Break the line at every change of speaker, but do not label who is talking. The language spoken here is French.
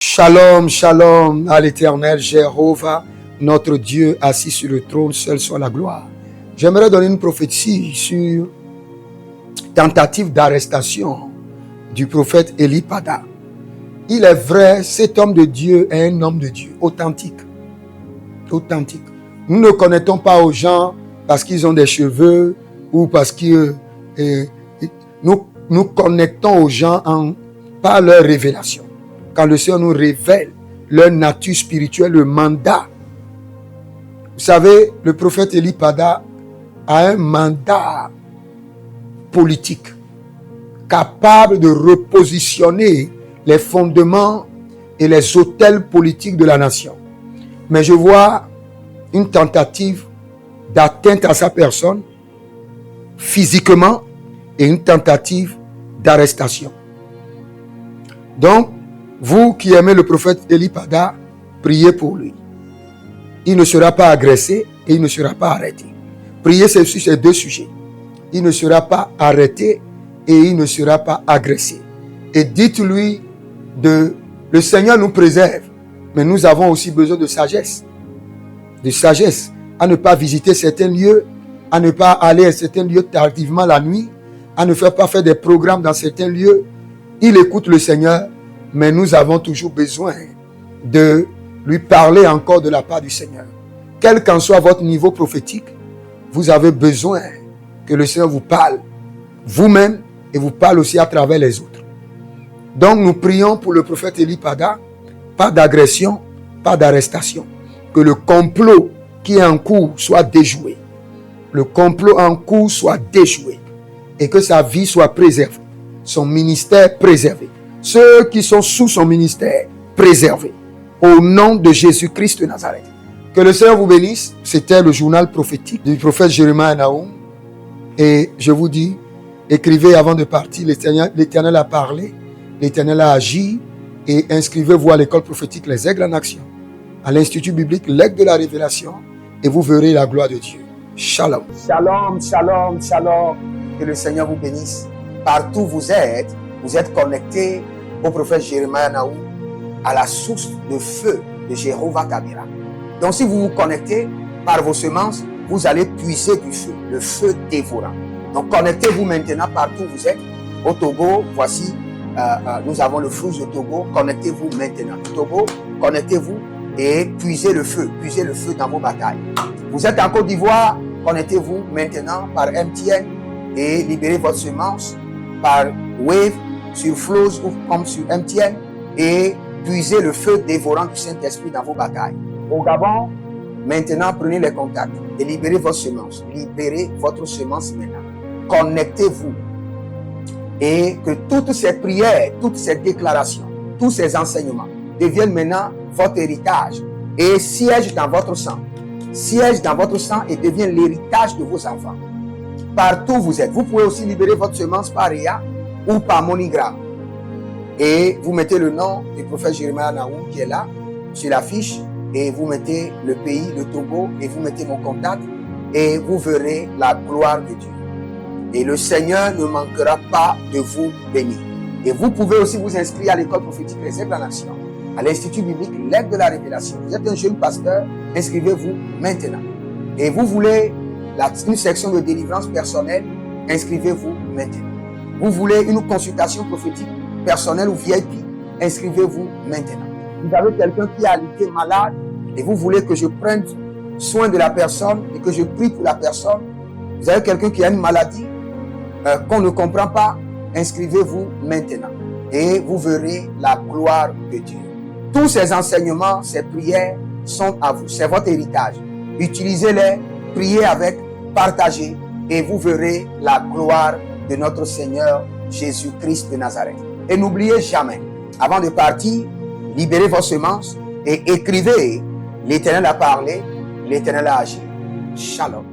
Shalom, shalom à l'Éternel Jéhovah, notre Dieu assis sur le trône, seul soit la gloire. J'aimerais donner une prophétie sur tentative d'arrestation du prophète Eli Pada. Il est vrai, cet homme de Dieu est un homme de Dieu, authentique. Authentique. Nous ne connectons pas aux gens parce qu'ils ont des cheveux ou parce que nous connectons aux gens par leur révélation. Quand le Seigneur nous révèle leur nature spirituelle, le mandat. Vous savez, le prophète Eli Pada a un mandat politique capable de repositionner les fondements et les autels politiques de la nation. Mais je vois une tentative d'atteinte à sa personne physiquement et une tentative d'arrestation. Donc, vous qui aimez le prophète Eli Pada, priez pour lui. Il ne sera pas agressé et il ne sera pas arrêté. Priez sur ces deux sujets. Il ne sera pas arrêté et il ne sera pas agressé. Et dites-lui le Seigneur nous préserve, mais nous avons aussi besoin de sagesse. De sagesse à ne pas visiter certains lieux, à ne pas aller à certains lieux tardivement la nuit, à ne pas faire des programmes dans certains lieux. Il écoute le Seigneur, mais nous avons toujours besoin de lui parler encore de la part du Seigneur. Quel qu'en soit votre niveau prophétique, vous avez besoin que le Seigneur vous parle vous-même et vous parle aussi à travers les autres. Donc nous prions pour le prophète Eli Pada, pas d'agression, pas d'arrestation. Que le complot qui est en cours soit déjoué. Le complot en cours soit déjoué. Et que sa vie soit préservée. Son ministère préservé. Ceux qui sont sous son ministère, préservés. Au nom de Jésus-Christ de Nazareth. Que le Seigneur vous bénisse. C'était le journal prophétique du prophète Jérémie Naoum. Et je vous dis, écrivez avant de partir. L'Éternel a parlé. L'Éternel a agi. Et inscrivez-vous à l'école prophétique Les Aigles en Action. À l'Institut biblique L'Aigle de la Révélation. Et vous verrez la gloire de Dieu. Shalom. Shalom, shalom, shalom. Que le Seigneur vous bénisse. Partout où vous êtes connectés au prophète Jérémie Naoum, à la source de feu de Jéhovah Tabira. Donc si vous vous connectez par vos semences, vous allez puiser du feu, le feu dévorant. Donc connectez-vous maintenant partout où vous êtes. Au Togo, voici, nous avons le flux de Togo. Connectez-vous maintenant. Togo, connectez-vous et puisez le feu dans vos batailles. Vous êtes en Côte d'Ivoire, connectez-vous maintenant par MTN et libérez votre semence par Wave sur Flows ou comme sur MTN et puisez le feu dévorant du Saint-Esprit dans vos batailles. Au Gabon, maintenant prenez les contacts et libérez votre semence. Libérez votre semence maintenant. Connectez-vous et que toutes ces prières, toutes ces déclarations, tous ces enseignements deviennent maintenant votre héritage et siègent dans votre sang. Siègent dans votre sang et deviennent l'héritage de vos enfants. Partout où vous êtes. Vous pouvez aussi libérer votre semence par RIA ou par MoneyGram. Et vous mettez le nom du prophète Jérémie Naoum qui est là, sur la fiche, et vous mettez le pays, le Togo, et vous mettez mon contact, et vous verrez la gloire de Dieu. Et le Seigneur ne manquera pas de vous bénir. Et vous pouvez aussi vous inscrire à l'école prophétique Les Aigles en Action, à l'Institut biblique L'Aigle de la Révélation. Vous êtes un jeune pasteur, inscrivez-vous maintenant. Et vous voulez une section de délivrance personnelle, inscrivez-vous maintenant. Vous voulez une consultation prophétique personnelle ou VIP, inscrivez-vous maintenant. Vous avez quelqu'un qui a été malade et vous voulez que je prenne soin de la personne et que je prie pour la personne. Vous avez quelqu'un qui a une maladie qu'on ne comprend pas, inscrivez-vous maintenant et vous verrez la gloire de Dieu. Tous ces enseignements, ces prières sont à vous, c'est votre héritage. Utilisez-les, priez avec, partagez et vous verrez la gloire de notre Seigneur Jésus-Christ de Nazareth. Et n'oubliez jamais, avant de partir, libérez vos semences et écrivez, l'Éternel a parlé, l'Éternel a agi. Shalom.